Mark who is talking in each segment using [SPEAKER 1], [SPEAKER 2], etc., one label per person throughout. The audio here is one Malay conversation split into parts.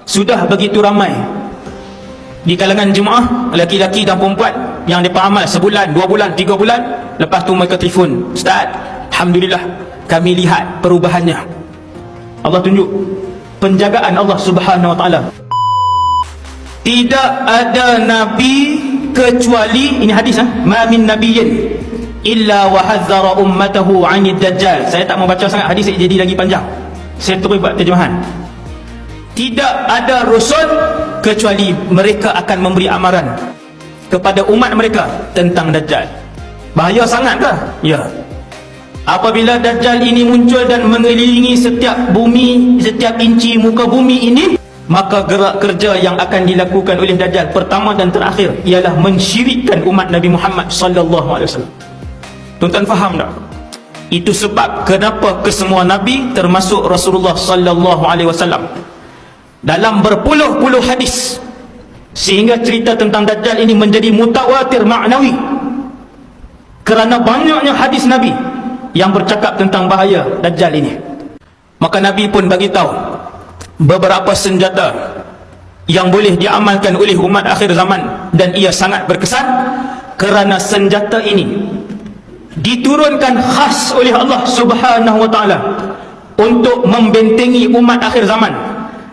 [SPEAKER 1] Sudah begitu ramai di kalangan jemaah, laki-laki dan perempuan yang mereka amal sebulan, 2 bulan, 3 bulan, lepas tu mereka telefon, Ustaz, Alhamdulillah kami lihat perubahannya. Allah tunjuk penjagaan Allah Subhanahu Wa Taala. Tidak ada nabi kecuali, ini hadis, ma min nabiyyin illa wa hazzara ummatahu 'anid dajjal. Saya tak mau baca sangat hadis, jadi lagi panjang, saya terus buat terjemahan. Tidak ada rasul kecuali mereka akan memberi amaran kepada umat mereka tentang Dajjal. Bahaya sangat ke? Ya. Apabila Dajjal ini muncul dan mengelilingi setiap bumi, setiap inci muka bumi ini, maka gerak kerja yang akan dilakukan oleh Dajjal pertama dan terakhir ialah mensyirikkan umat Nabi Muhammad sallallahu alaihi wasallam. Tuan-tuan faham tak? Itu sebab kenapa kesemua nabi termasuk Rasulullah sallallahu alaihi wasallam dalam berpuluh-puluh hadis, sehingga cerita tentang Dajjal ini menjadi mutawatir maknawi kerana banyaknya hadis Nabi yang bercakap tentang bahaya Dajjal ini. Maka Nabi pun bagi tahu beberapa senjata yang boleh diamalkan oleh umat akhir zaman, dan ia sangat berkesan kerana senjata ini diturunkan khas oleh Allah Subhanahu Wa Taala untuk membentengi umat akhir zaman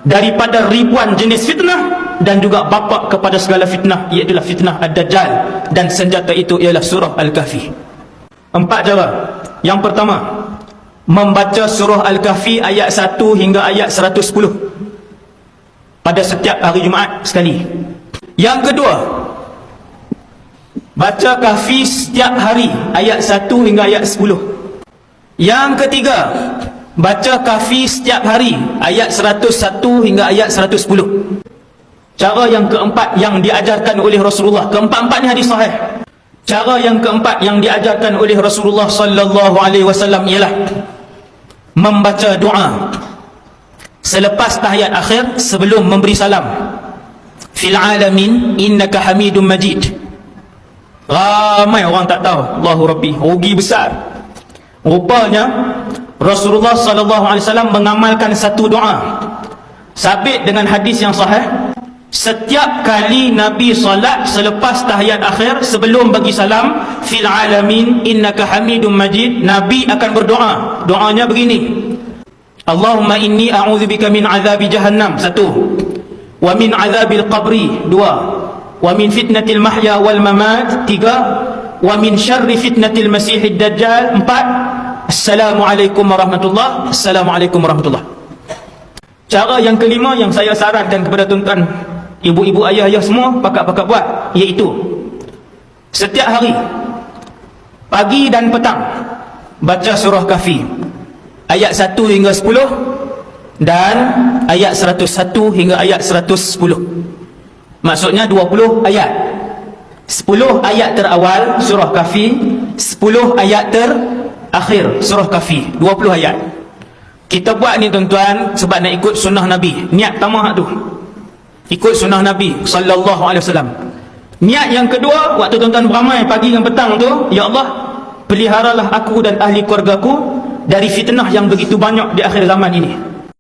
[SPEAKER 1] daripada ribuan jenis fitnah dan juga bapa kepada segala fitnah, iaitu fitnah Ad-Dajjal, dan senjata itu ialah surah Al-Kahfi. 4 cara. Yang pertama, membaca surah Al-Kahfi ayat 1 hingga ayat 110 pada setiap hari Jumaat sekali. Yang kedua, baca Kahfi setiap hari ayat 1 hingga ayat 10. Yang ketiga, baca Kahfi setiap hari ayat 101 hingga ayat 110. Cara yang keempat yang diajarkan oleh Rasulullah, keempat-empat ni hadis sahih. Cara yang keempat yang diajarkan oleh Rasulullah sallallahu alaihi wasallam ialah membaca doa selepas tahiyat akhir sebelum memberi salam. Fil alamin innaka hamidum majid. Ramai orang tak tahu. Allahu Rabbi, rugi besar. Rupanya Rasulullah sallallahu alaihi wasallam mengamalkan satu doa sabit dengan hadis yang sahih. Setiap kali Nabi salat selepas tahiyat akhir sebelum bagi salam, fil alamin innaka hamidum majid, Nabi akan berdoa. Doanya begini: Allahumma inni a'udzubika min azabi jahannam, 1, wa min azabil qabri, 2, wa min fitnatil mahya wal mamat, 3, wa min syarri fitnatil masihid dajjal, 4, Assalamualaikum warahmatullahi. Assalamualaikum warahmatullahi. Cara yang kelima yang saya sarankan kepada tuan-tuan, ibu-ibu, ayah-ayah semua pakak-pakak buat, iaitu setiap hari pagi dan petang baca surah Kahfi ayat 1 hingga 10 dan ayat 101 hingga ayat 110. Maksudnya 20 ayat. 10 ayat terawal surah Kahfi, 10 ayat terakhir surah Kahfi, 20 ayat. Kita buat ni tuan-tuan sebab nak ikut sunnah Nabi. Niat pertama tu ikut sunnah Nabi sallallahu alaihi wasallam. Niat yang kedua, waktu tuan-tuan beramai pagi dan petang tu, ya Allah, peliharalah aku dan ahli keluargaku dari fitnah yang begitu banyak di akhir zaman ini.